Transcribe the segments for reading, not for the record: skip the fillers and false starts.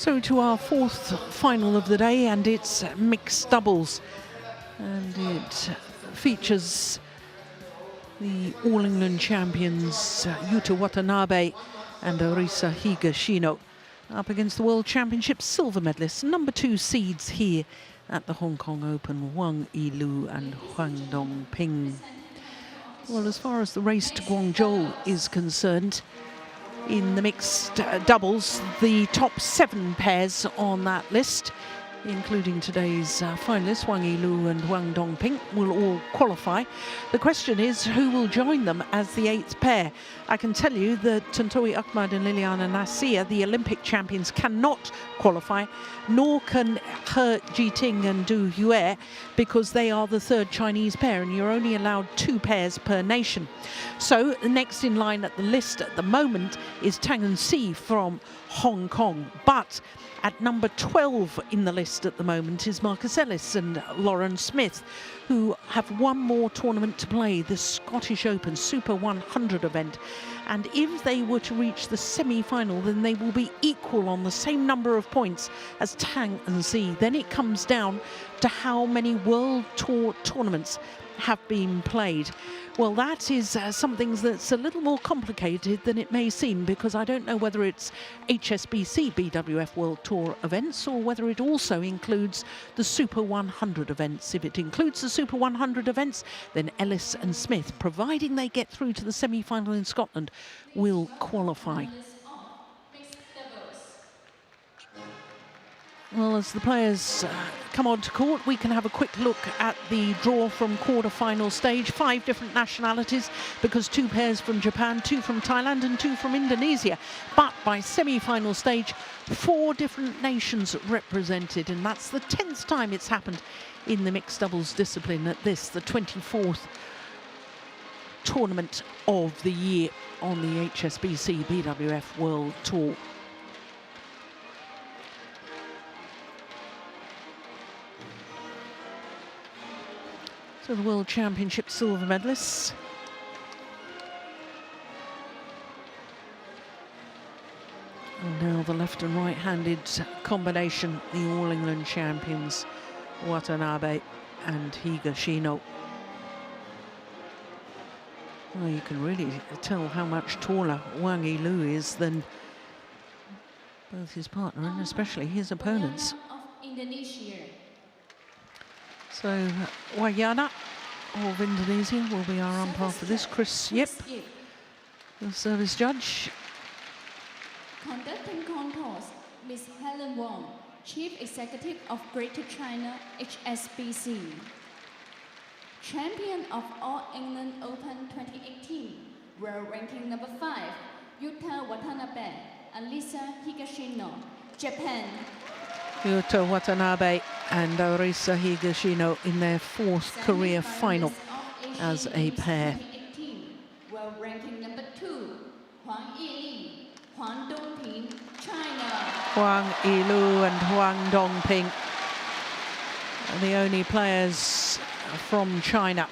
So to our fourth final of the day, and it's mixed doubles, and it features the All England champions Yuta Watanabe and Arisa Higashino up against the World Championships silver medalists, number 2 seeds here at the Hong Kong Open, Wang Yilu and Huang Dongping. Well, as far as the race to Guangzhou is concerned, in the mixed doubles, the top 7 pairs on that list, including today's finalists, Wang Yilu and Huang Dongping, will all qualify. The question is who will join them as the 8th pair. I can tell you that Tontowi Ahmad and Liliana Nasia, the Olympic champions, cannot qualify, nor can He Jiting and Du Yue, because they are the 3rd Chinese pair, and you're only allowed 2 pairs per nation. So the next in line at the list at the moment is Tang and Si from Hong Kong, but at number 12 in the list at the moment is Marcus Ellis and Lauren Smith, who have one more tournament to play, the Scottish Open Super 100 event. And if they were to reach the semi-final, then they will be equal on the same number of points as Tang and Si. Then it comes down to how many World Tour tournaments have been played. Well, that is something that's a little more complicated than it may seem, because I don't know whether it's HSBC BWF World Tour events or whether it also includes the Super 100 events. If it includes the Super 100 events, then Ellis and Smith, providing they get through to the semi-final in Scotland, will qualify. Well, as the players come onto court, we can have a quick look at the draw from quarter-final stage. 5 different nationalities, because 2 pairs from Japan, 2 from Thailand and 2 from Indonesia. But by semi-final stage, 4 different nations represented, and that's the 10th time it's happened in the mixed doubles discipline at this, the 24th tournament of the year on the HSBC BWF World Tour. So the World Championship silver medalists. And now the left and right-handed combination, the All England champions, Watanabe and Higashino. Well, you can really tell how much taller Wang Yilu is than both his partner and especially his opponents. So Wayana of Indonesia will be our umpire for this. Chris Yip, the service judge. Conducting concourse, Ms. Helen Wong, Chief Executive of Greater China, HSBC. Champion of All England Open 2018, world ranking number 5, Yuta Watanabe and Lisa Higashino, Japan. Yuta Watanabe and Arisa Higashino in their 4th career final as a pair. World ranking number 2, Huang Yilu, Huang Dongping, China. Huang Yilu and Huang Dongping are the only players from China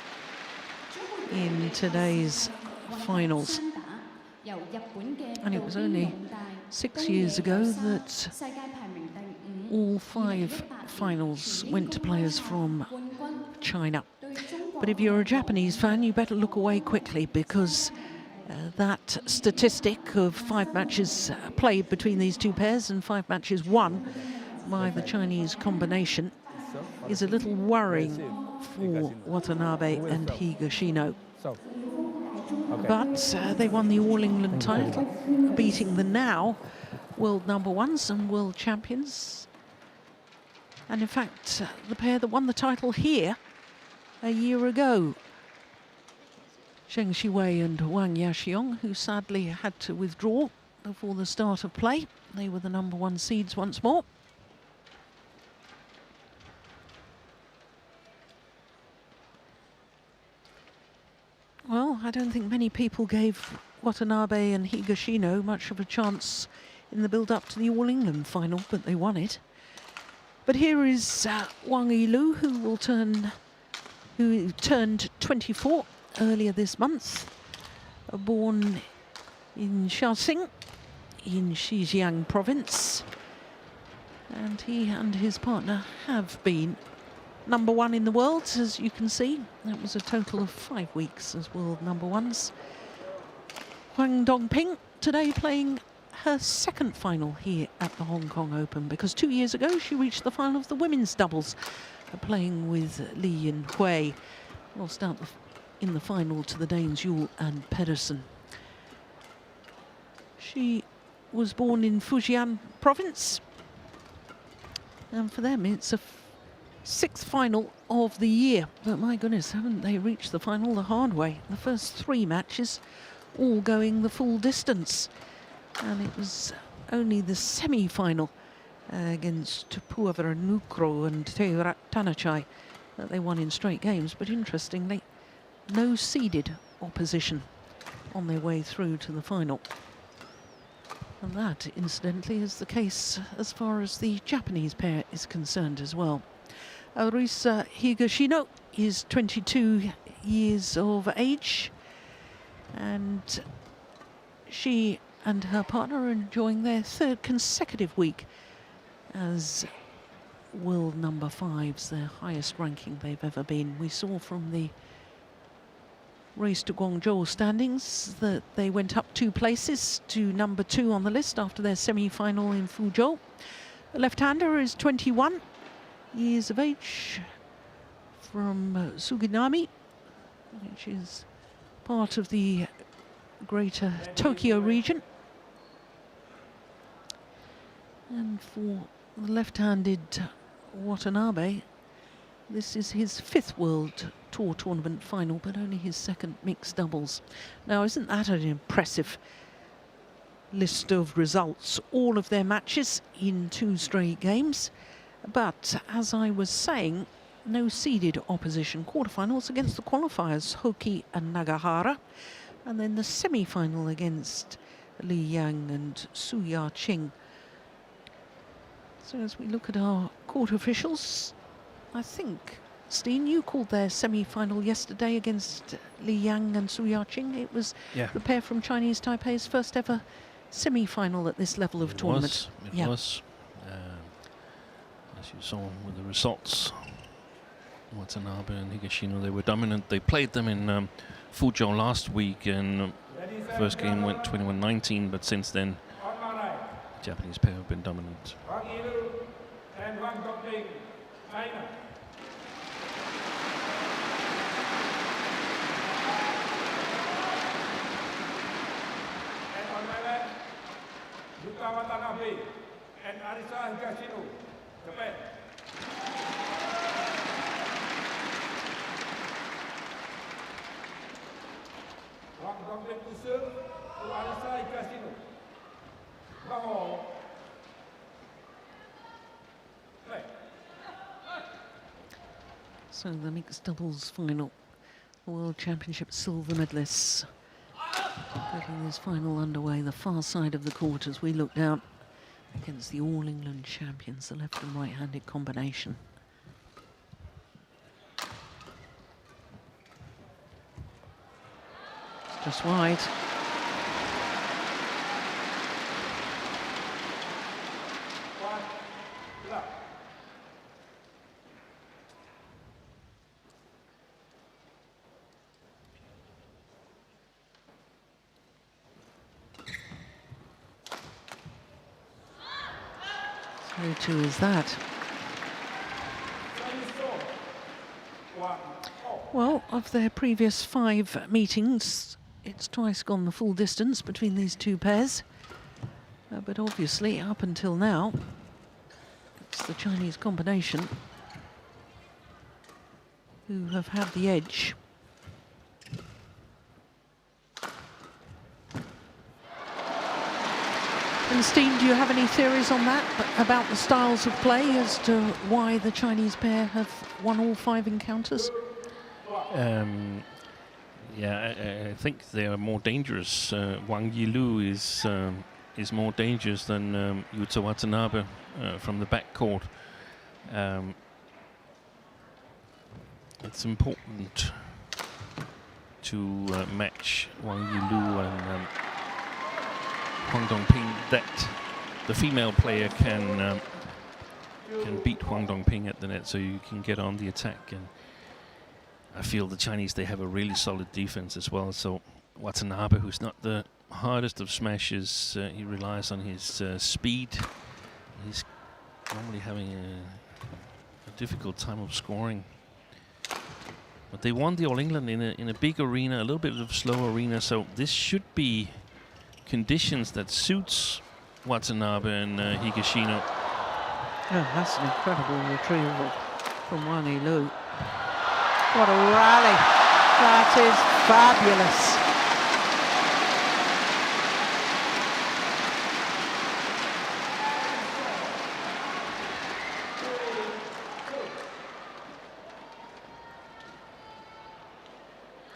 in today's finals. And it was only 6 years ago that all 5 finals went to players from China. But if you're a Japanese fan, you better look away quickly, because that statistic of 5 matches played between these 2 pairs and 5 matches won by the Chinese combination is a little worrying for Watanabe and Higashino. But they won the All England title, beating the now world number 1s and world champions. And in fact, the pair that won the title here a year ago, Zheng Shiwei and Wang Yaxiong, who sadly had to withdraw before the start of play. They were the number 1 seeds once more. Well, I don't think many people gave Watanabe and Higashino much of a chance in the build-up to the All England final, but they won it. But here is Wang Yilu, who turned 24 earlier this month, born in Shaoxing in Xinjiang province. And he and his partner have been #1 in the world, as you can see. That was a total of 5 weeks as world #1s. Huang Dongping today playing her second final here at the Hong Kong Open, because 2 years ago she reached the final of the women's doubles, playing with Li Yinhui. Lost out in the final to the Danes Yule and Pedersen. She was born in Fujian province, and for them it's a 6th final of the year. But my goodness, haven't they reached the final the hard way? The first 3 matches all going the full distance, and it was only the semi-final against Puavara Nukro and Teurat Tanachai that they won in straight games. But interestingly, no seeded opposition on their way through to the final. And that, incidentally, is the case as far as the Japanese pair is concerned as well. Arisa Higashino is 22 years of age, and she and her partner are enjoying their 3rd consecutive week as world #5s, their highest ranking they've ever been. We saw from the race to Guangzhou standings that they went up 2 places to #2 on the list after their semi-final in Fuzhou. The left-hander is 21 years of age, from Suginami, which is part of the greater Tokyo region. And for the left-handed Watanabe, this is his 5th World Tour tournament final, but only his 2nd mixed doubles. Now, isn't that an impressive list of results? All of their matches in 2 straight games. But as I was saying, no seeded opposition. Quarterfinals against the qualifiers, Hoki and Nagahara, and then the semi-final against Li Yang and Su Ya-Qing. So as we look at our court officials, I think, Steen, you called their semi-final yesterday against Li Yang and Su Ya-Qing. It was the pair from Chinese Taipei's first ever semi-final at this level of tournament. It was. As you saw with the results, Watanabe and Higashino, they were dominant. They played them in Fuzhou last week, and first game went 21-19, but since then, the Japanese pair have been dominant. And Huang Dongping, China. And on my left, Yuta Watanabe and Arisa Higashino, Japan. Huang Dongping to serve to Arisa Higashino. Bravo. So the mixed doubles final, World Championship silver medalists getting this final underway, the far side of the court as we look down against the All England champions, the left and right-handed combination. It's just wide. So too is that. Well, of their previous 5 meetings, it's twice gone the full distance between these 2 pairs. But obviously, up until now, it's the Chinese combination who have had the edge. And Steen, do you have any theories on that, about the styles of play as to why the Chinese pair have won all 5 encounters? Yeah, I think they are more dangerous. Wang Yilu is more dangerous than Yuta Watanabe from the backcourt. It's important to match Wang Yilu and Huang Dongping, that the female player can can beat Huang Dongping at the net, so you can get on the attack. And I feel the Chinese, they have a really solid defense as well. So Watanabe, who's not the hardest of smashes, he relies on his speed. He's normally having a difficult time of scoring. But they won the All England in a big arena, a little bit of a slow arena, so this should be conditions that suits Watanabe and Higashino. Oh, that's an incredible retrieval from Wang Yilu. What a rally. That is fabulous.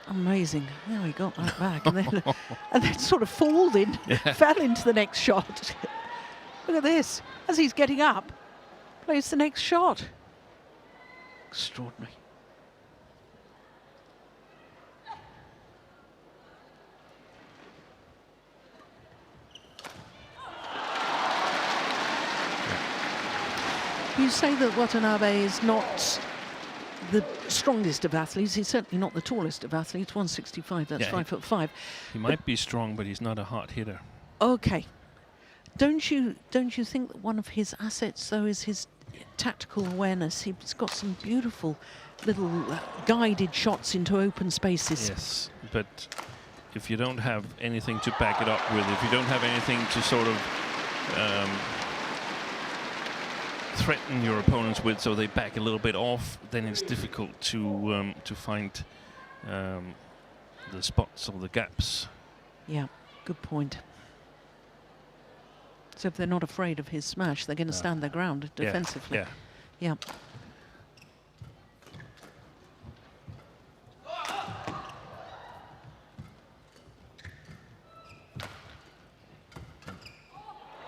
Amazing. Now he got that back and then sort of folded, fell into the next shot. Look at this. As he's getting up, plays the next shot. Extraordinary. You say that Watanabe is not the strongest of athletes. He's certainly not the tallest of athletes. 165, that's 5'5". He might be strong, but he's not a hard hitter. Okay. Don't you think that one of his assets, though, is his tactical awareness? He's got some beautiful little guided shots into open spaces. Yes, but if you don't have anything to back it up with, if you don't have anything to sort of threaten your opponents with, so they back a little bit off, then it's difficult to find the spots or the gaps. Yeah, good point. So if they're not afraid of his smash, they're going to stand their ground defensively. Yeah.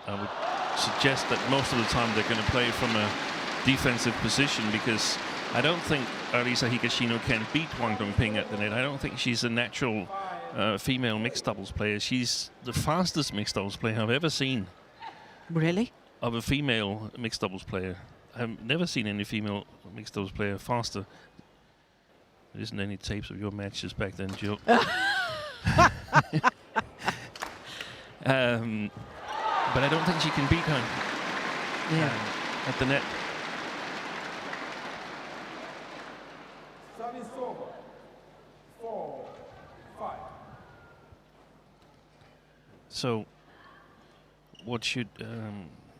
I would suggest that most of the time they're going to play from a defensive position, because I don't think Arisa Higashino can beat Huang Dongping at the net. I don't think she's a natural female mixed doubles player. She's the fastest mixed doubles player I've ever seen. Really? Of a female mixed doubles player. I've never seen any female mixed doubles player faster. There isn't any tapes of your matches back then, Jill. But I don't think she can beat her at the net. Service over. 4-5. So what should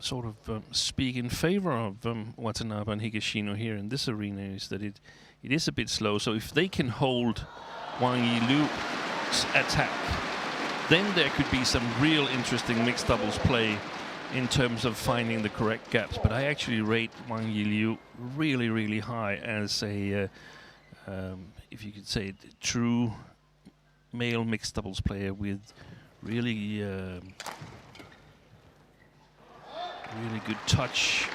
sort of speak in favor of Watanabe and Higashino here in this arena is that it is a bit slow. So if they can hold Wang Yilu's attack, then there could be some real interesting mixed doubles play in terms of finding the correct gaps. But I actually rate Wang Yilu really, really high as a, if you could say, true male mixed doubles player with really, really good touch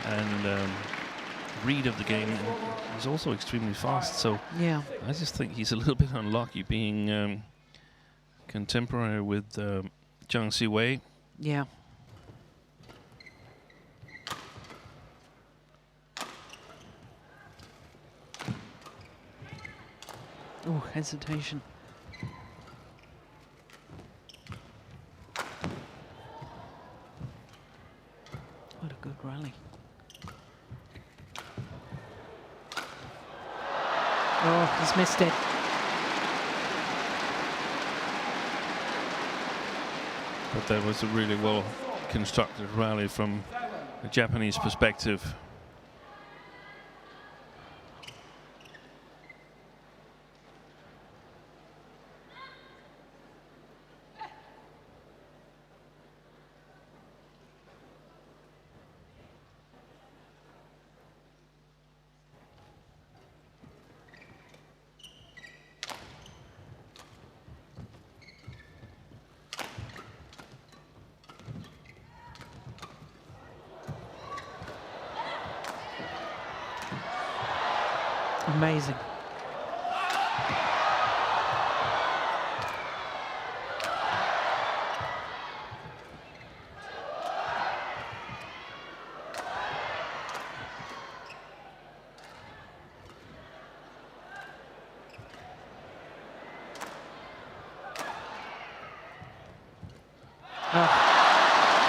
and read of the game. He's also extremely fast. So yeah, I just think he's a little bit unlucky being contemporary with Zhang Siwei. Yeah. Oh, hesitation. What a good rally. Oh, he's missed it. But that was a really well constructed rally from a Japanese perspective. Amazing.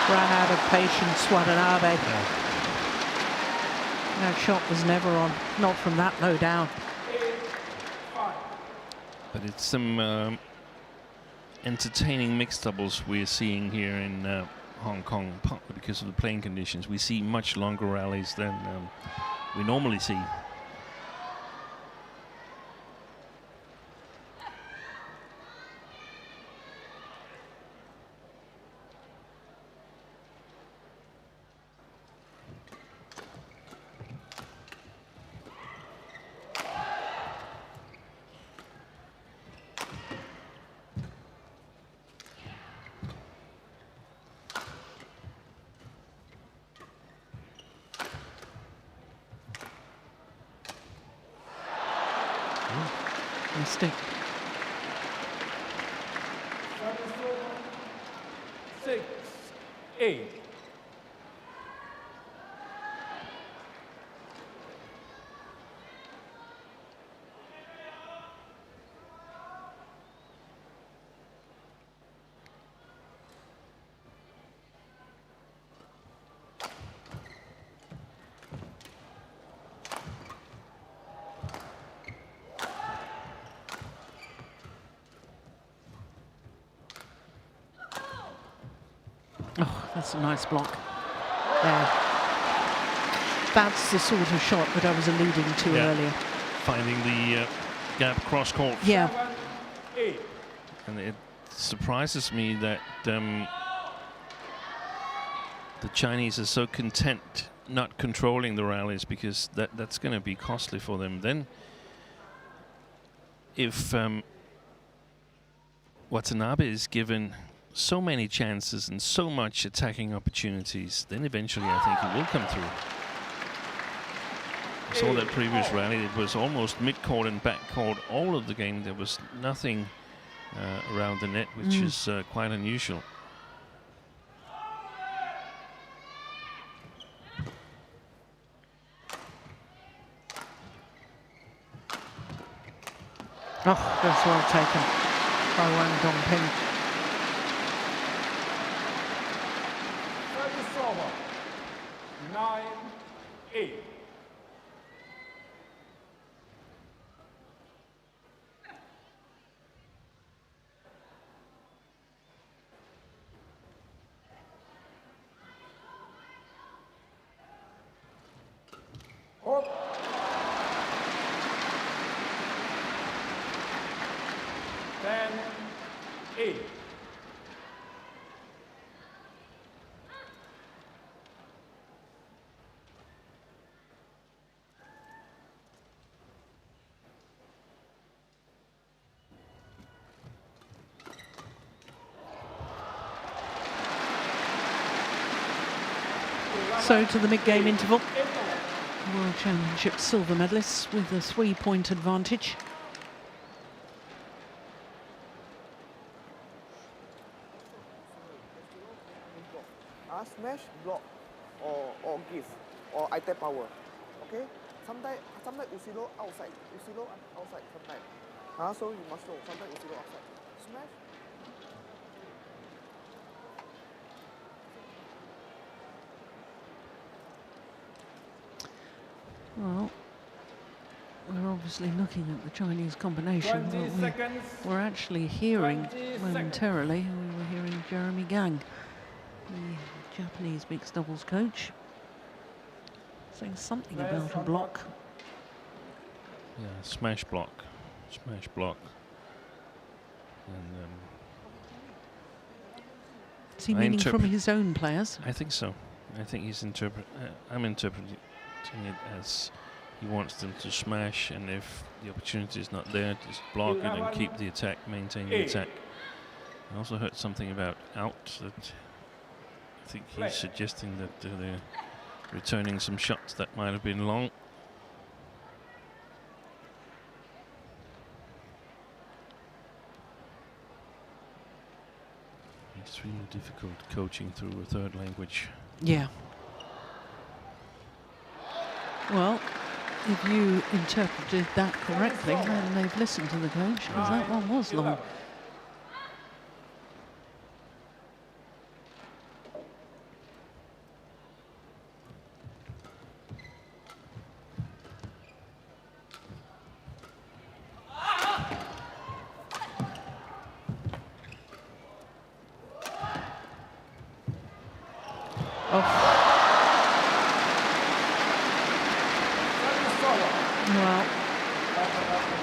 Ran out of patience, Watanabe. Yeah. That shot was never on, not from that low down. But it's some entertaining mixed doubles we're seeing here in Hong Kong, partly because of the playing conditions. We see much longer rallies than we normally see. Mistake. 6-8. Oh, that's a nice block. There. That's the sort of shot that I was alluding to earlier. Finding the gap cross court. Yeah. 7-8. And it surprises me that the Chinese are so content not controlling the rallies, because that's going to be costly for them. Then if Watanabe is given so many chances and so much attacking opportunities, then eventually I think he will come through. I saw that previous rally, it was almost mid-court and back-court all of the game. There was nothing around the net, which is quite unusual. Oh, that's well taken by Wang Dongping. Service over. 9-8. Up. 10-8. So to the mid-game interval. World Championships silver medalists with a 3-point advantage. Smash, block, or give, or item power. Okay? Sometimes Usilo outside. Usilo outside sometimes. So you must know. Sometimes Usilo outside. Smash. Well, we're obviously looking at the Chinese combination, 20 but seconds. we're actually hearing 20 momentarily, we were hearing Jeremy Gang, the Japanese mixed doubles coach, saying something about a block. Yeah, smash block. Smash block. And Is he meaning from his own players? I think so. I think he's I'm interpreting it as he wants them to smash, and if the opportunity is not there, just block it and keep the attack, maintain the attack. I also heard something about out, that I think he's suggesting that they're returning some shots that might have been long. Extremely difficult coaching through a third language. Yeah. Well, if you interpreted that correctly, then they've listened to the coach, because that one was long. Well,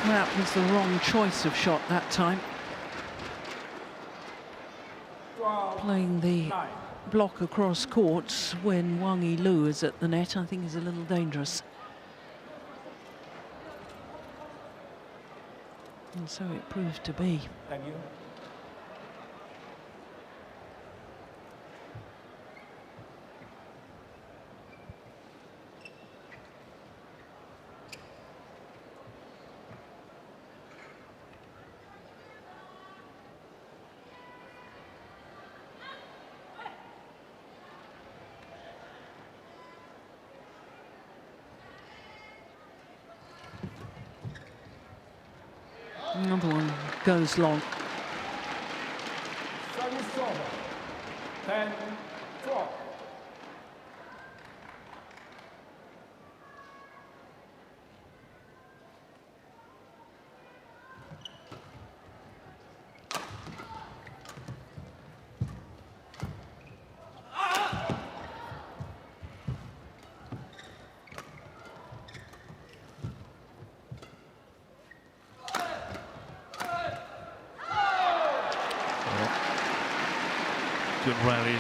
that was the wrong choice of shot that time. 12, Playing the 9. block across court when Wang Yilu is at the net, I think is a little dangerous. And so it proved to be. Thank you. Another one goes long. Service over. 10, 12. Good rally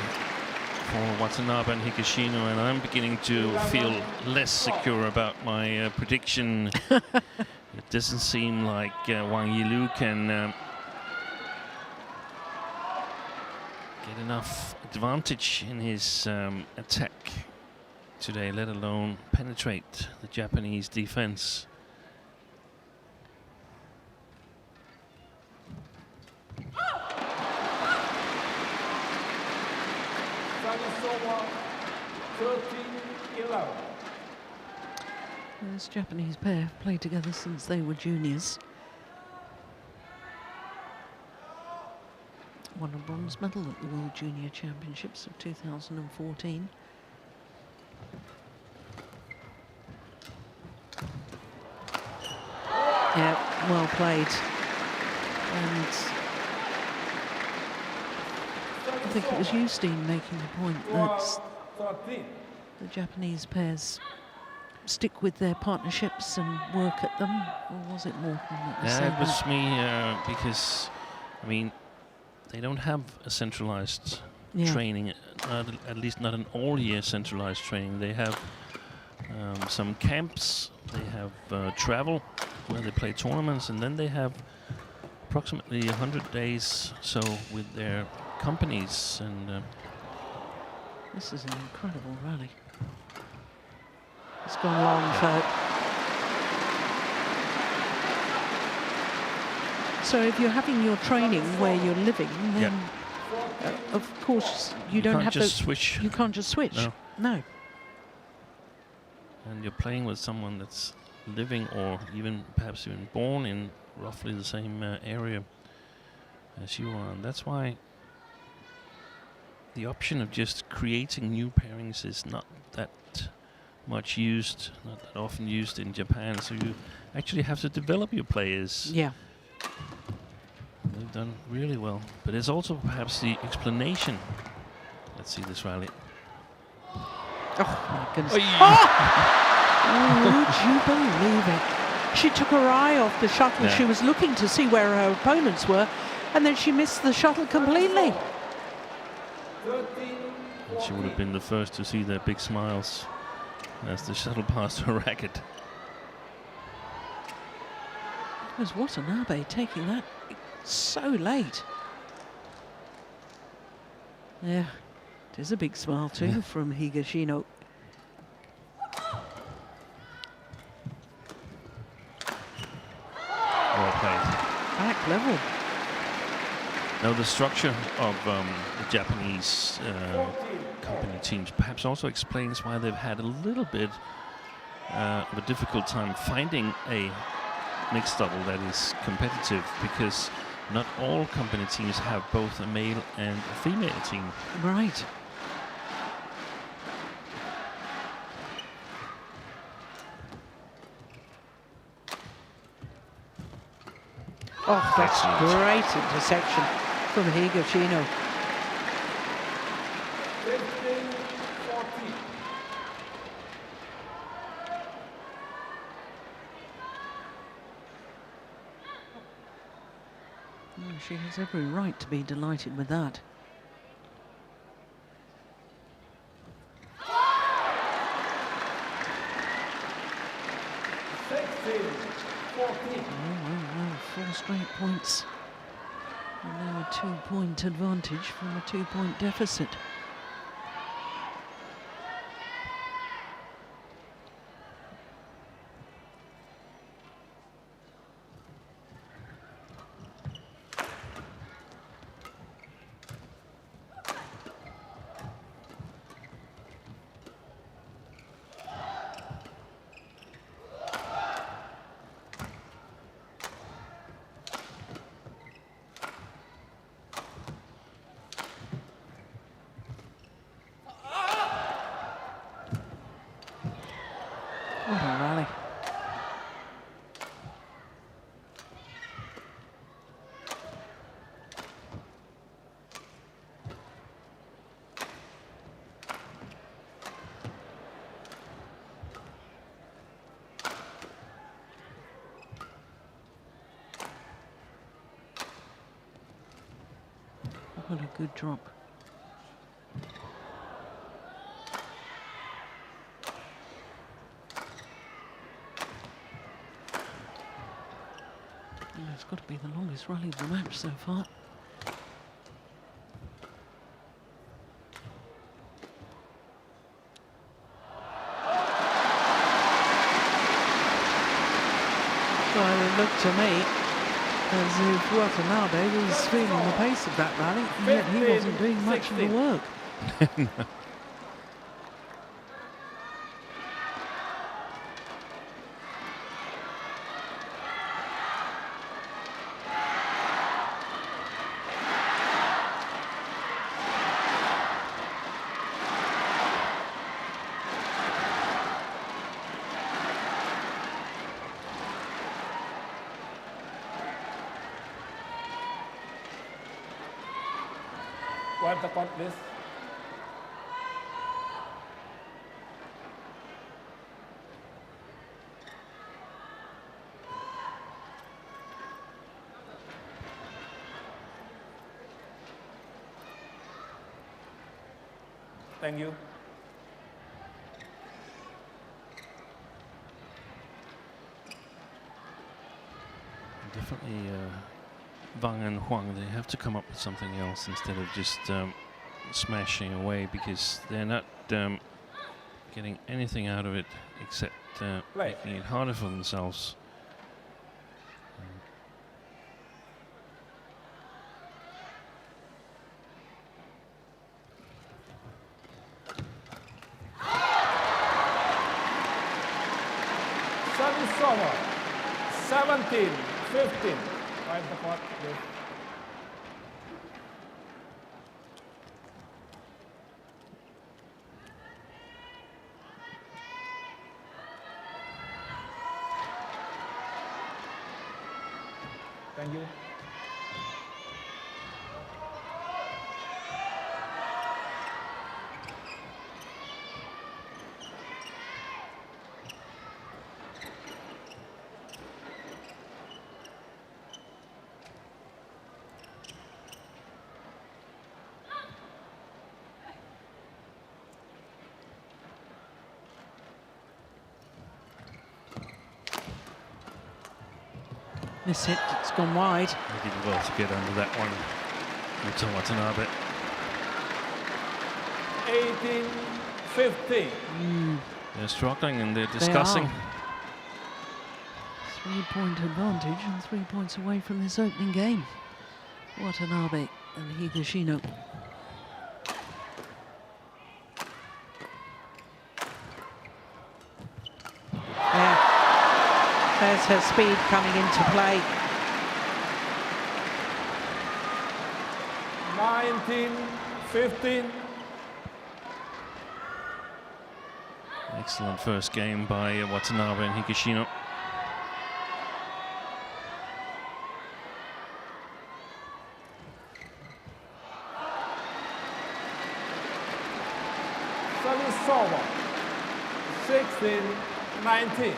for Watanabe and Higashino, and I'm beginning to feel less secure about my prediction. It doesn't seem like Wang Yilu can get enough advantage in his attack today, let alone penetrate the Japanese defense. Service over. 13, 11. This Japanese pair have played together since they were juniors. Won a bronze medal at the World Junior Championships of 2014. Yeah, well played. And I think it was Justine making the point that 12, 13. the Japanese pairs stick with their partnerships and work at them, or was it Morton that was saying It was that? me, because, I mean, they don't have a centralized training, at least not an all-year centralized training. They have some camps, they have travel where they play tournaments, and then they have approximately 100 days so with their companies. And this is an incredible rally. It's gone long so if you're having your training where you're living, then of course you don't can't have just to switch. You can't just switch. No. And you're playing with someone that's living or even perhaps even born in roughly the same area as you are. And that's why the option of just creating new pairings is not that much used, not that often used in Japan. So you actually have to develop your players. Yeah. They've done really well. But it's also perhaps the explanation. Let's see this rally. Oh my goodness. Would you believe it? She took her eye off the shuttle. She was looking to see where her opponents were, and then she missed the shuttle completely. She would have been the first to see their big smiles as the shuttle passed her racket. It was Watanabe taking that so late. Yeah, it is a big smile too from Higashino. Well played. Back level. Now the structure of the Japanese company teams perhaps also explains why they've had a little bit of a difficult time finding a mixed double that is competitive, because not all company teams have both a male and a female team. Right. Oh, that's great intersection from Higashino. 15, 14. Oh, she has every right to be delighted with that. 16, 14. Oh, 4 straight points. And now a 2-point advantage from a 2-point deficit. What a rally. What a good drop. It's got to be the longest rally of the match so far. Well, it looked to me as if Watanabe was feeling the pace of that rally, and yet he wasn't doing much of the work. One the court, please. Thank you. Definitely Wang and Huang, they have to come up with something else instead of just smashing away, because they're not getting anything out of it except making it harder for themselves. Service over. 17, 15. Five the court, please. Thank you. Miss it, it's gone wide. They did well to get under that one. Yuta Watanabe. 18, 15. They're struggling and they're discussing. 3-point advantage and 3 points away from this opening game. Watanabe and Higashino. There's her speed coming into play. 19, 15. Excellent first game by Watanabe and Higashino. Service over. 16-19.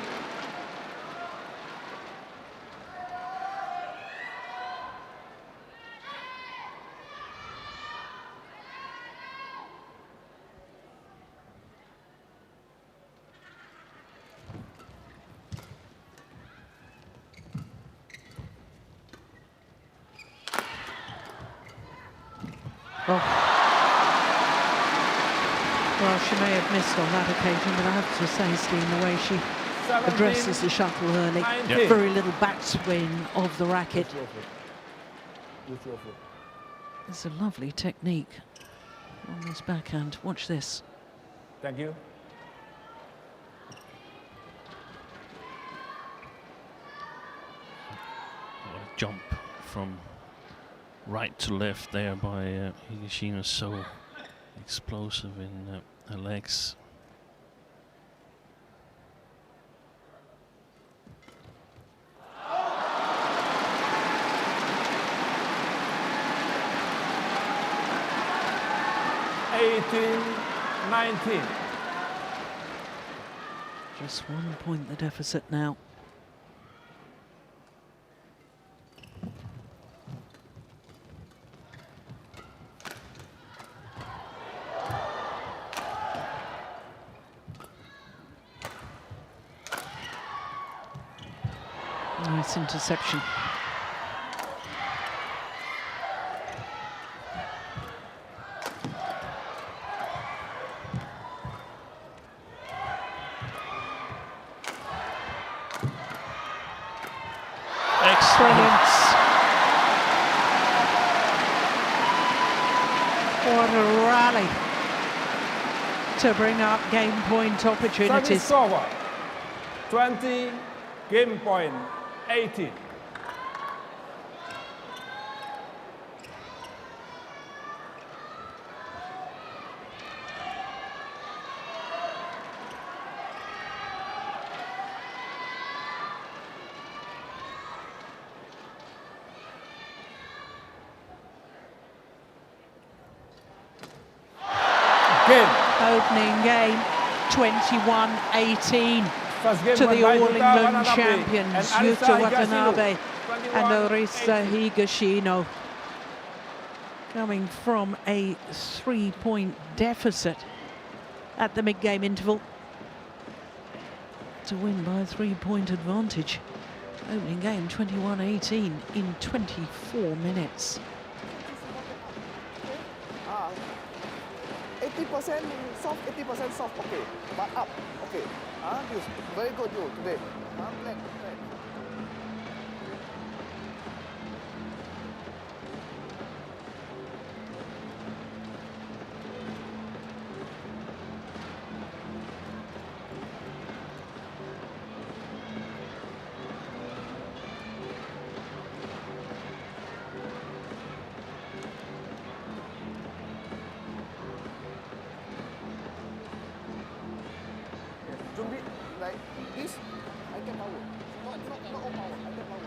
Well, she may have missed on that occasion, but I have to say, Steve, the way she addresses the shuttle early, Yep. very little backswing of the racket. It's a lovely technique on this backhand. Watch this. Thank you. What a jump from right to left there by Higashino, so explosive in her legs. Just 1 point the deficit now. Nice interception. Brilliant. What a rally to bring up game point opportunities. Service over. 20, game point 18. Opening game 21-18 to the All England champions Yuta Watanabe and Arisa Higashino, coming from a 3-point deficit at the mid-game interval to win by a 3-point advantage. Opening game 21-18 in 24 minutes. 80% soft, 80% soft, okay. But up, okay. This very good you today. Black. Like this, I get power. Not all power, I get power.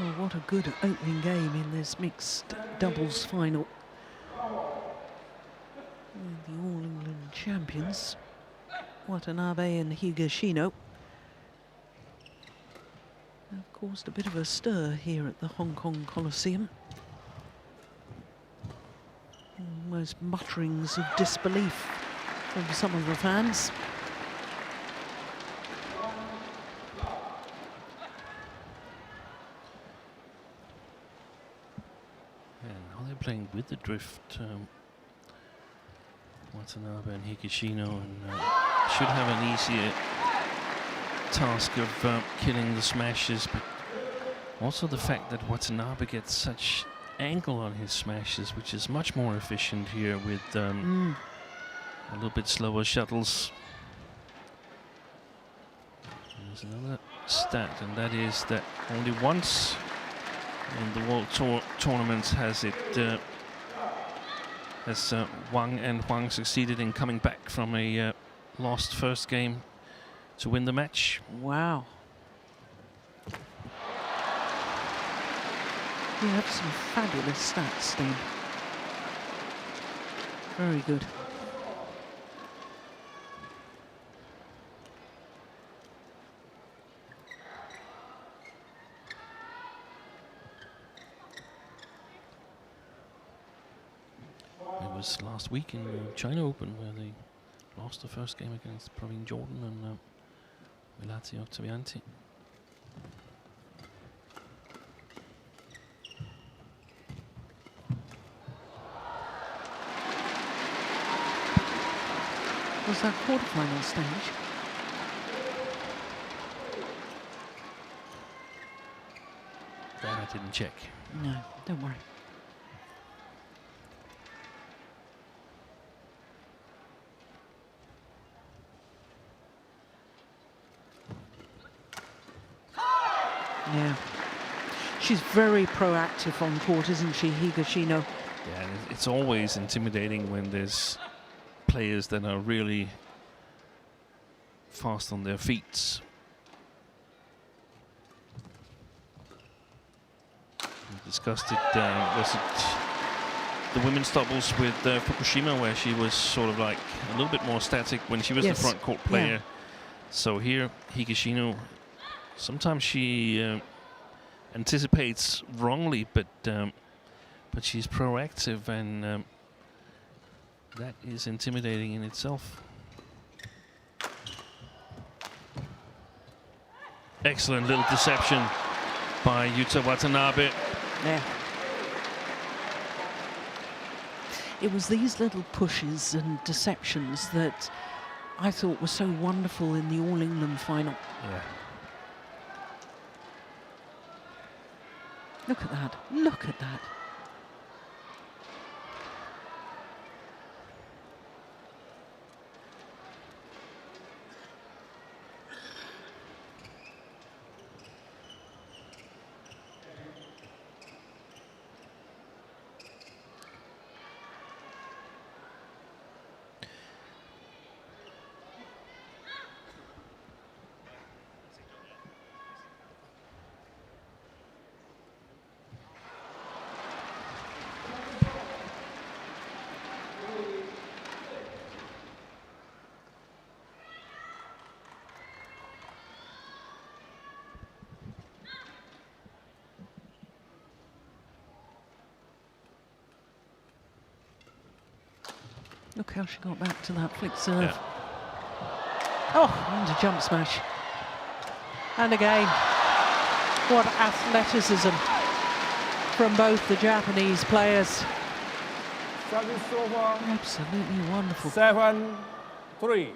Oh, what a good opening game in this mixed doubles final. And the All England champions, Watanabe and Higashino, have caused a bit of a stir here at the Hong Kong Coliseum. Almost mutterings of disbelief from some of the fans. And now they're playing with the drift Watanabe and Higashino, and should have an easier task of killing the smashes, but also the fact that Watanabe gets such angle on his smashes, which is much more efficient here with a little bit slower shuttles. There's another stat, and that is that only once in the World Tour tournaments has Wang and Huang succeeded in coming back from a lost first game to win the match. Wow. You have some fabulous stats, Steve. Very good. It was last week in China Open where they lost the first game against Praveen Jordan and Milati Octavianti. Was that quarterfinal stage? That I didn't check. No, don't worry. Yeah. She's very proactive on court, isn't she, Higashino? Yeah, and it's always intimidating when there's players that are really fast on their feet. We discussed it, was it the women's doubles with Fukushima, where she was sort of like a little bit more static when she was the front court player. Yeah. So here, Higashino, sometimes she anticipates wrongly, but she's proactive, and that is intimidating in itself. Excellent little deception by Yuta Watanabe. Yeah. It was these little pushes and deceptions that I thought were so wonderful in the All England final. Yeah. Look at that. Look at that. Look how she got back to that flick serve. Yeah. Oh, and a jump smash. And again, what athleticism from both the Japanese players. Service over. Absolutely wonderful. 7-3.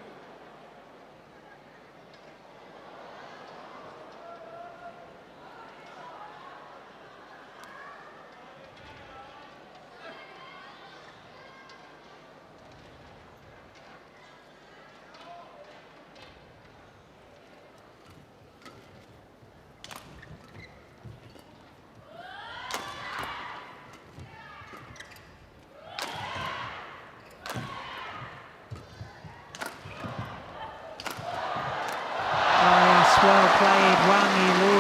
Well played, Wang Yilu.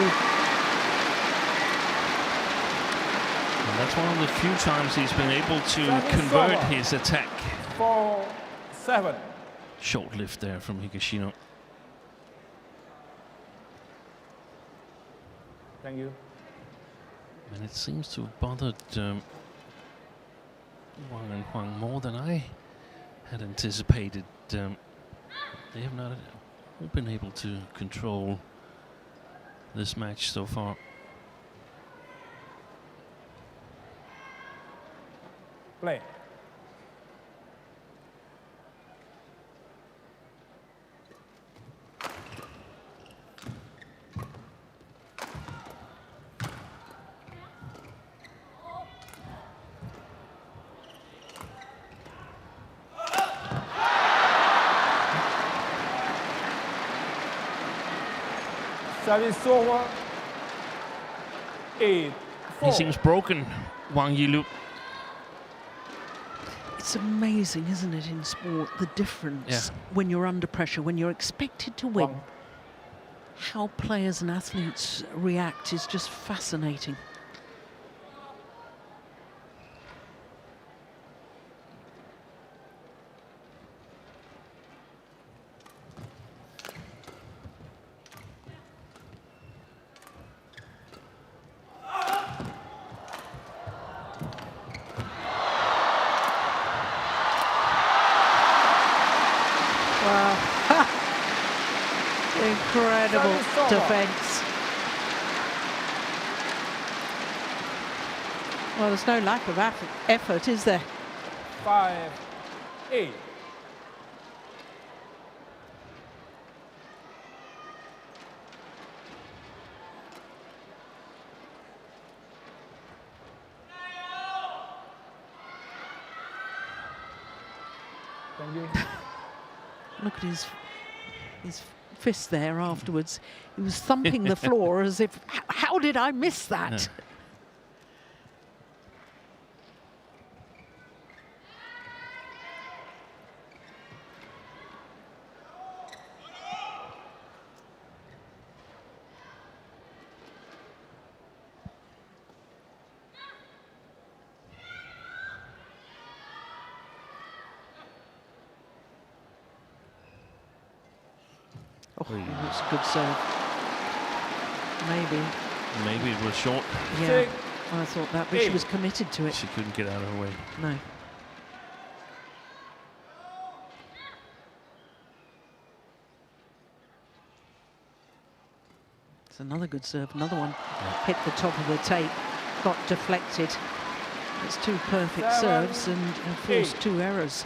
And that's one of the few times he's been able to convert his attack. 4-7. Short lift there from Higashino. Thank you. And it seems to have bothered Wang and Huang more than I had anticipated. They have not been able to control this match so far. Play. Service over. 8-4. He seems broken, Wang Yilu. It's amazing, isn't it, in sport, the difference when you're under pressure, when you're expected to win. How players and athletes react is just fascinating. Incredible defence. Well, there's no lack of effort, is there? 5-8. Thank you. Look at his fist there afterwards. He was thumping the floor as if, how did I miss that? Yeah. Oh, that's a good serve. Maybe. Maybe it was short. Yeah, I thought that, but she was committed to it. She couldn't get out of her way. No. It's another good serve, another one. Yeah. Hit the top of the tape, got deflected. It's two perfect serves and forced two errors.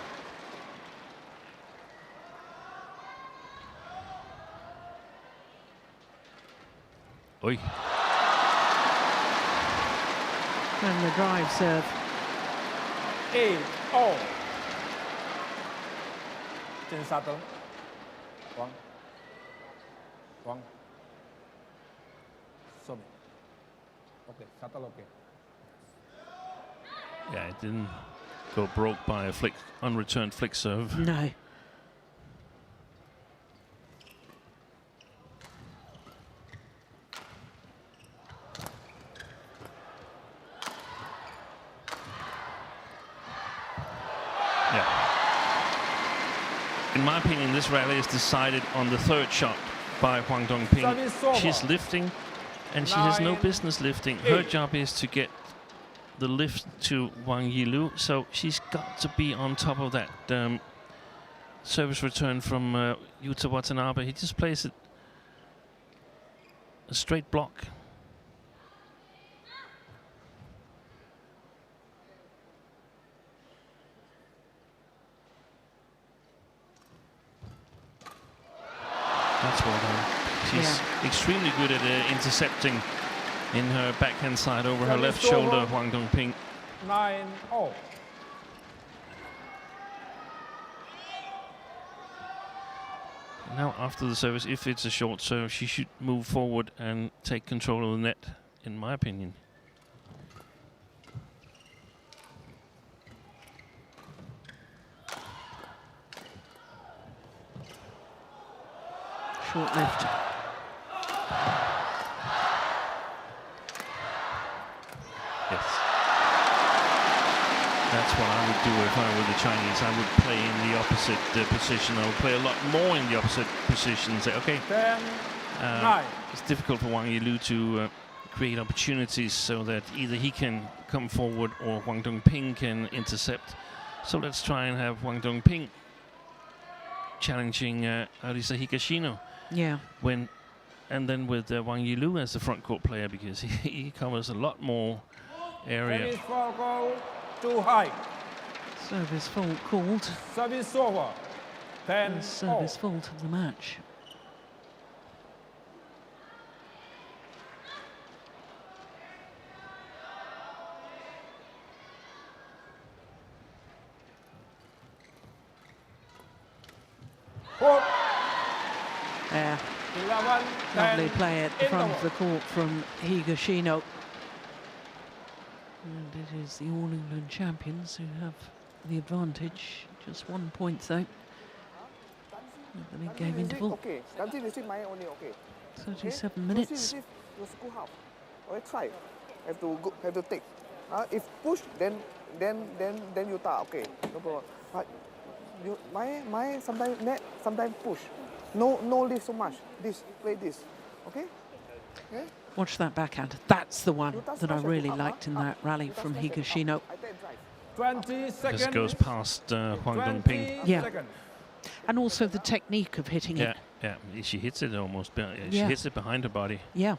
Oi. And the drive serve. 8-0. Trên settle. Wang. Wang. Sorry. Okay, settle okay. Yeah, it didn't go broke by a flick, unreturned flick serve. No. In my opinion, this rally is decided on the third shot by Huang Dongping. She's lifting, and she has no business lifting. Her job is to get the lift to Wang Yilu, so she's got to be on top of that service return from Yuta Watanabe. He just plays it a straight block. That's well done. She's extremely good at intercepting in her backhand side over her left shoulder, Huang Dongping. 9-0. Now after the service, if it's a short serve, she should move forward and take control of the net, in my opinion. Short lift. Yes. That's what I would do if I were the Chinese. I would play in the opposite position. I would play a lot more in the opposite position and say, okay, 10-9. it's difficult for Wang Yilu to create opportunities so that either he can come forward or Huang Dongping can intercept. So let's try and have Huang Dongping challenging Arisa Higashino. Yeah. And then with Wang Yilu as the front court player, because he covers a lot more area. Service foul call, too high. Service fault called. Service over. 10-0. Service fault of the match. Four. Yeah, 11, 10. Lovely play at the in front the of the court from Higashino. And it is the All England champions who have the advantage. Just 1 point though. At the big game interval. Okay, dancing receive my only okay. 37 minutes. Receive your school half. Okay, try. Have to go, have to take. If push, then you ta. Okay, no problem. But you my sometimes net, sometimes push. No lift so much. This play this. Okay. Okay. Watch that backhand. That's the one You touch that I much, you really up, liked in up, that rally you touch from much, you Higashino. up. I take drive. 20 seconds. This goes past Huang Dongping. Yeah. seconds. And also the technique of hitting Yeah, it. yeah. She hits it almost. She Yeah. hits it behind her body. Yeah.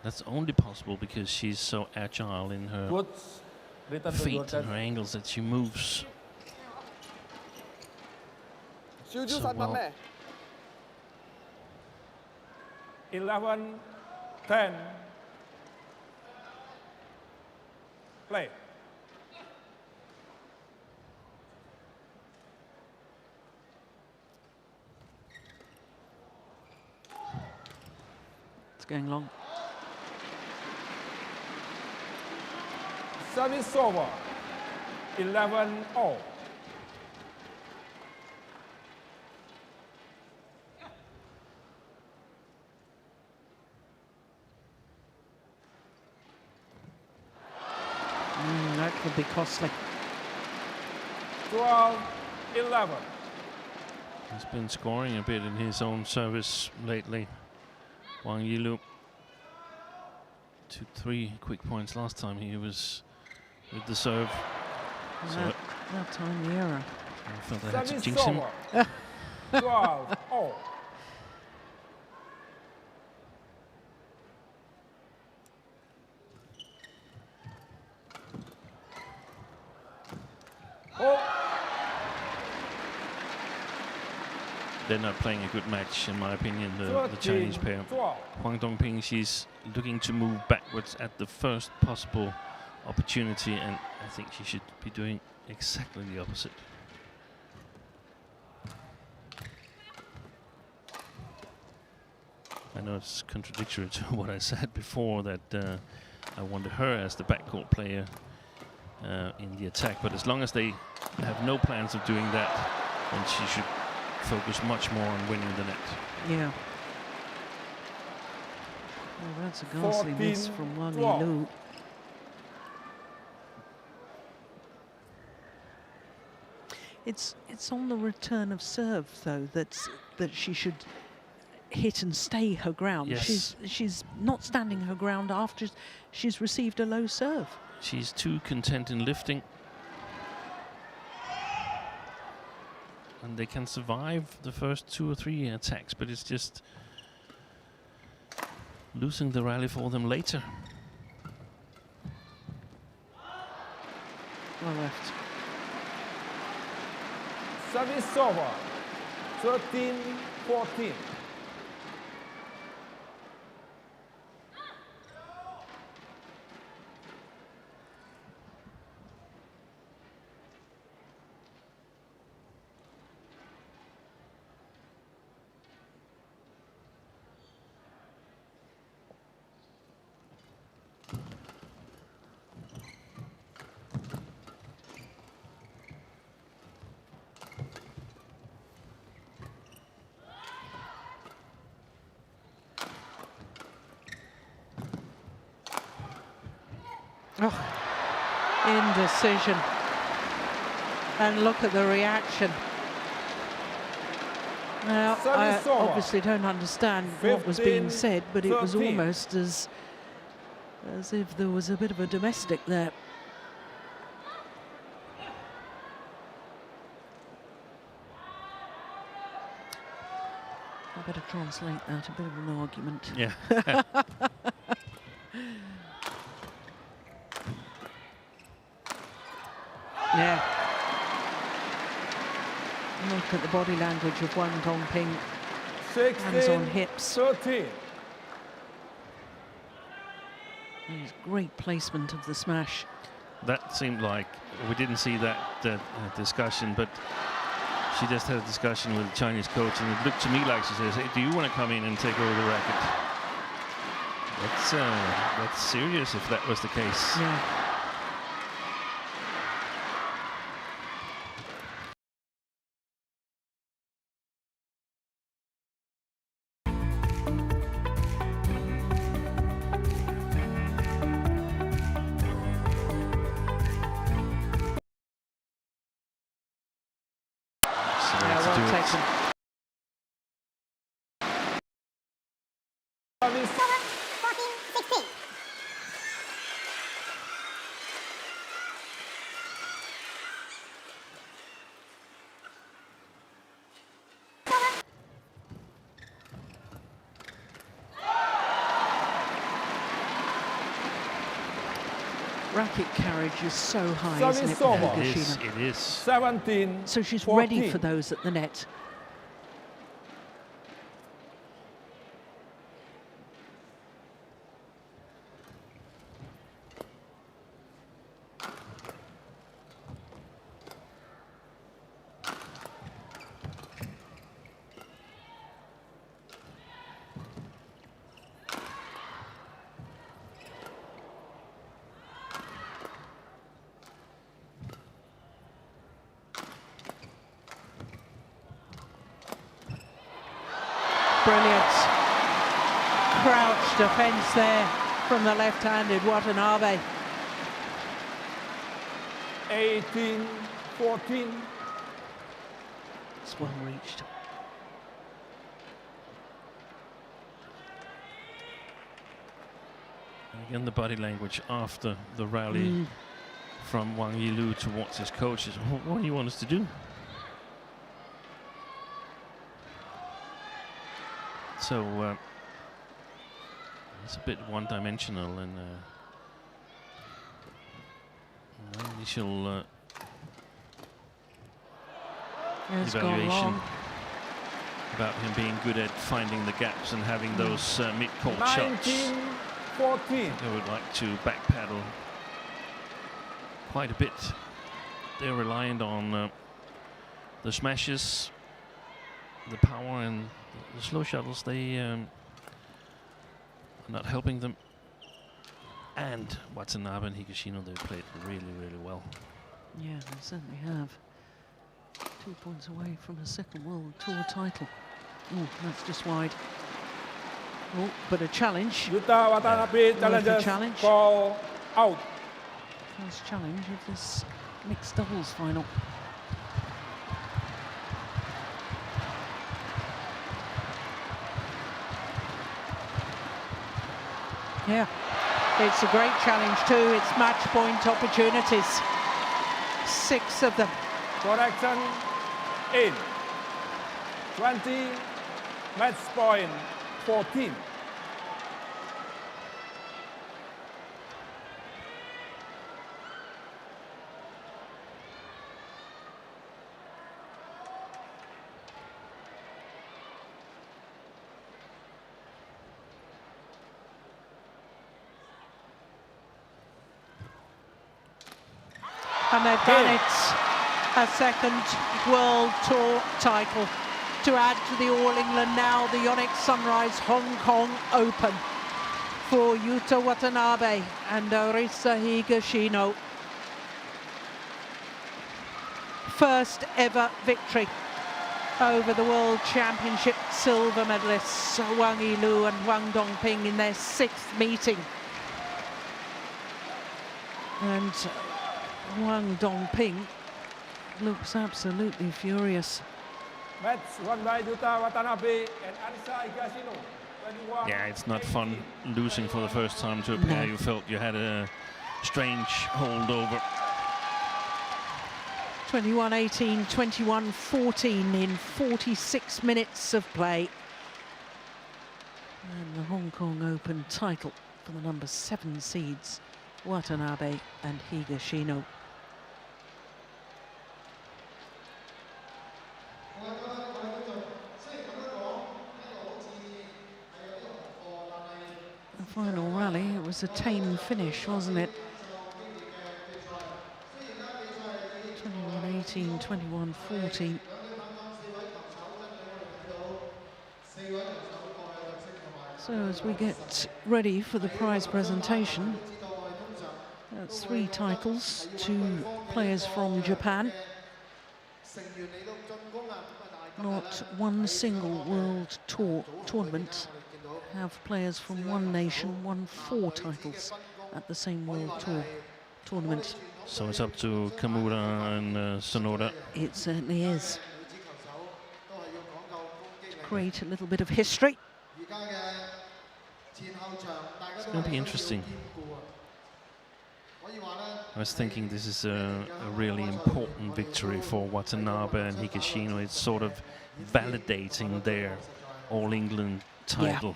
That's only possible because she's so agile in her Good. Return to your feet and turn. her angles that she moves. Siêu So sát well. mẹ. 11, 10. Play. It's going long. Service over. 11-all. That could be costly. 12-11. He's been scoring a bit in his own service lately. Wang Yilu took 3 quick points last time he was with the serve. So That time the error. I felt I had to Service jinx him. over. 12-all. They're not playing a good match, in my opinion, the Chinese pair. 12. Huang Dongping, she's looking to move backwards at the first possible opportunity, and I think she should be doing exactly the opposite. I know it's contradictory to what I said before, that I wanted her as the backcourt player in the attack, but as long as they have no plans of doing that, then she should focus much more on winning the net. Yeah. Well, that's a ghastly miss from Wang Yilu. It's on the return of serve though that she should hit and stay her ground. Yes. She's not standing her ground after she's received a low serve. She's too content in lifting. And they can survive the first 2 or 3 attacks, but it's just losing the rally for them later. Well left. Service over. 13-14. Oh, indecision. And look at the reaction. Now, I Service over. obviously don't understand what was being said, but it was 15-13. almost as if there was a bit of a domestic there. I better translate that, a bit of an argument. Yeah. Yeah. Look at the body language of Huang Dongping. Hands on hips. 16-13. There's great placement of the smash. That seemed like we didn't see that discussion, but She just had a discussion with the Chinese coach, and it looked to me like she says, "Hey, do you want to come in and take over the racket?" That's serious if that was the case. Yeah. Well taken. Service 14-16. Racket carriage is so high, Service isn't it, for over. It is. Higashino? It is. 17. So she's 14. ready for those at the net. Brilliant. Crouch defence there from the left-handed Watanabe. 18-14. It's well reached. And again, the body language after the rally from Wang Yilu towards his coach is, "What do you want us to do?" So it's a bit one-dimensional, and initial It's gone evaluation long. about him being good at finding the gaps and having those mid-court shots. 19-14. They would like to back paddle quite a bit. They're reliant on the smashes, the power, and the slow shuttles. They are not helping them. And Watanabe and Higashino, they played really, really well. Yeah, they certainly have. 2 points away from a second World Tour title. Oh, that's just wide. Oh, but a challenge. Yuta Watanabe challenges challenge. call out. First challenge of this mixed doubles final. Yeah, it's a great challenge too. It's match point opportunities. 6 of them. Correction in. 20. Match point 14. And they've done it. A second World Tour title to add to the All England now, the YONEX-SUNRISE Hong Kong Open for Yuta Watanabe and Arisa Higashino. First ever victory over the World Championship silver medalists Wang Yilu and Wang Dongping in their 6th meeting. And Wang Dongping looks absolutely furious. Match won by Yuta Watanabe and Arisa Higashino. 21. Yeah, it's not fun losing for the first time to a pair you felt you had a strange holdover. 21-18, 21-14 in 46 minutes of play. And the Hong Kong Open title for the number 7 seeds, Watanabe and Higashino. The final rally, it was a tame finish, wasn't it? 21-18, 21-14. So as we get ready for the prize presentation, that's 3 titles to players from Japan. Not one single World Tour tournament have players from one nation won 4 titles at the same World Tour tournament. So it's up to Kamura and Sonoda. It certainly is. Create a little bit of history. It's going to be interesting. I was thinking this is a really important victory for Watanabe and Higashino. It's sort of validating their All England title.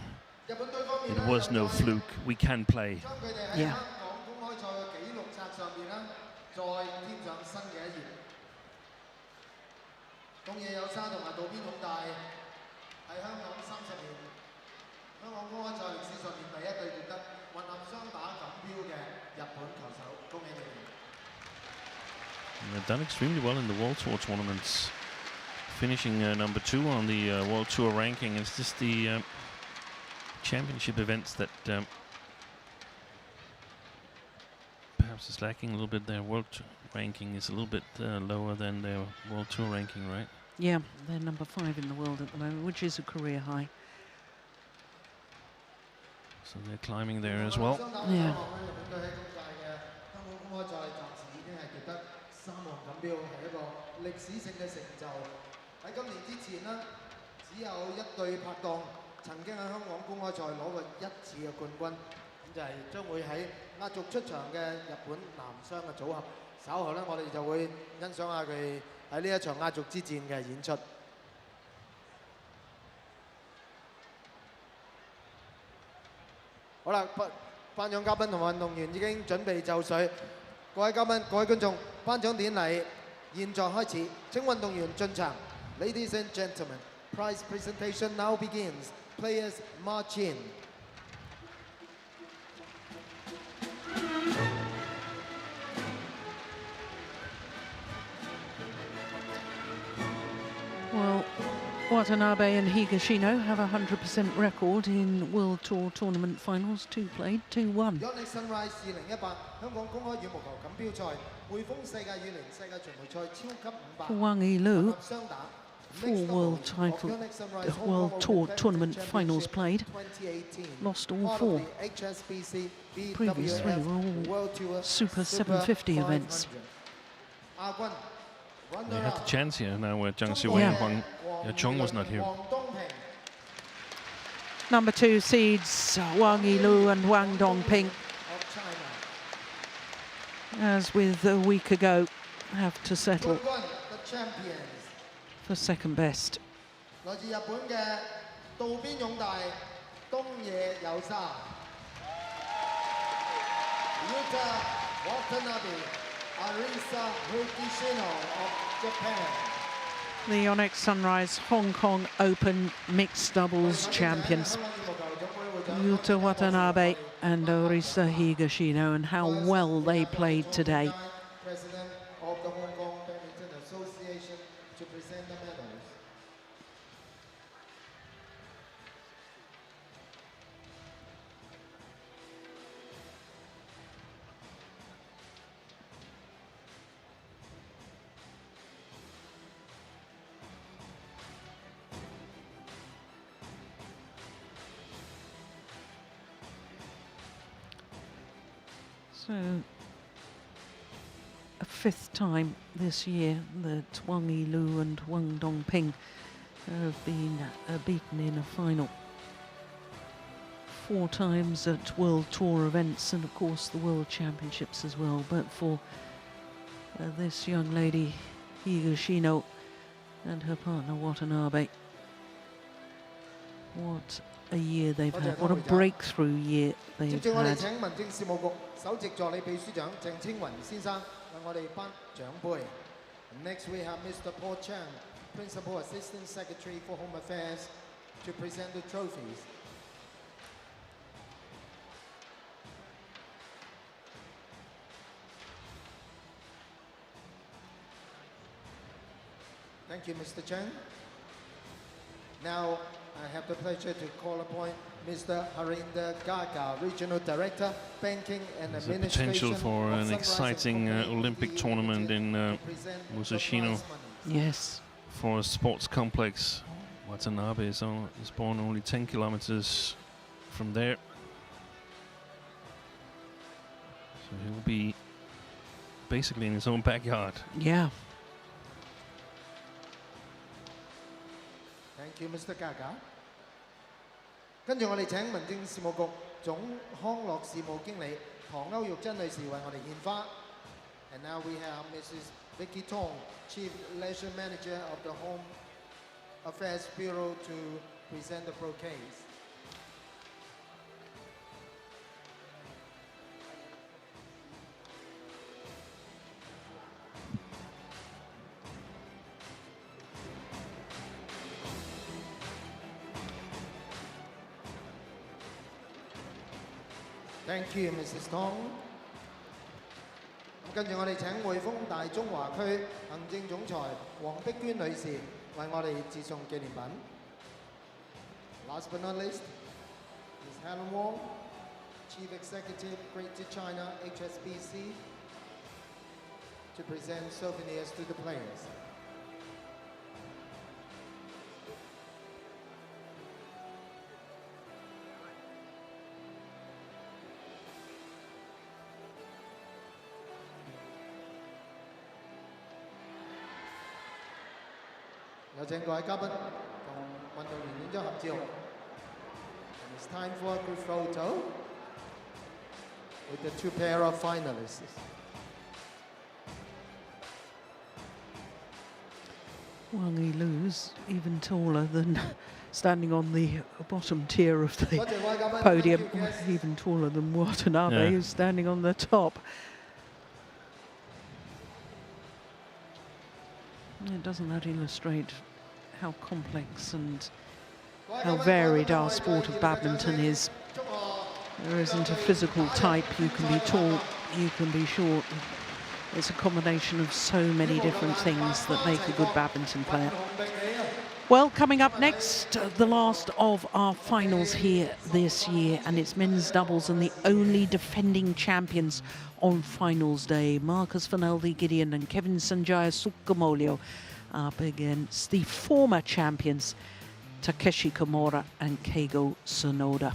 Yeah. It was no fluke. We can play. Yeah. And they've done extremely well in the World Tour tournaments, finishing number 2 on the World Tour ranking. It's just the championship events that perhaps is lacking a little bit. Their World ranking is a little bit lower than their World Tour ranking, right? Yeah, they're number 5 in the world at the moment, which is a career high. So they're climbing there as well. Yeah. Ladies and gentlemen, prize presentation now begins. Players march in. Well, Watanabe and Higashino have a 100% record in World Tour tournament finals. 2 played, 2 won. YONEX-SUNRISE 2018香港公開羽毛球錦標賽匯豐世界羽聯世界巡迴賽超級500 For Wang Yilu, 雙打 4 World Tour tournament finals played. Lost all 4. HSBC Previous 3 BWF were all World Tour Super 750 events. They had the chance here now where Zhang Siwei and Huang Yachong was not here. Number 2 seeds Wang Yilu and Wang Dongping, as with a week ago, have to settle for second best. 來自日本嘅渡邊勇大、東野有沙、Yuta Watanabe, Arisa Higashino of Japan. The YONEX-SUNRISE Hong Kong Open Mixed Doubles champions, Yuta Watanabe and Arisa Higashino, and how well they played today. President of the Hong Kong Badminton Association to present the medals. So, a 5th time this year that Wang Yilu and Wang Dongping have been beaten in a final. 4 times at World Tour events and of course the World Championships as well. But for this young lady, Higashino, and her partner Watanabe, what a year they've had. What a breakthrough year they've had. 我哋請民政事務局首席助理秘書長鄭清雲先生向我哋頒獎杯。Next we have Mr. Paul Chang, Principal Assistant Secretary for Home Affairs, to present the trophies. Thank you, Mr. Chang. Now, I have the pleasure to call upon Mr. Harinder Gaga, Regional Director, Banking and There's a Administration. potential for of an Sunrise exciting Company Olympic BWF tournament in to present the Musashino. prize money. Yes. For a sports complex. Watanabe is born only 10 kilometers from there. So he'll be basically in his own backyard. Yeah. Thank you, Mr. Gaga. 跟住我哋請民政事務局總康樂事務經理唐歐玉珍女士為我哋獻花。And now we have Mrs. Vicky Tong, Chief Leisure Manager of the Home Affairs Bureau, to present the bouquets. Thank you, Mrs. Tong. 跟住我哋請匯豐大中華區行政總裁黃碧娟女士為我哋致送紀念品。Last but not least, Ms. Helen Wong, Chief Executive, Greater China HSBC, to present souvenirs to the players. And it's time for a group photo with the two pair of finalists. Wang Yilu's even taller than standing on the bottom tier of the podium, even taller than Watanabe, who's standing on the top. Doesn't that illustrate how complex and how varied our sport of badminton is? There isn't a physical type. You can be tall, you can be short. It's a combination of so many different things that make a good badminton player. Well, coming up next, the last of our finals here this year, and it's men's doubles and the only defending champions on finals day. Marcus Finelli Gideon and Kevin Sanjaya Sukamolio up against the former champions Takeshi Komura and Keigo Sonoda.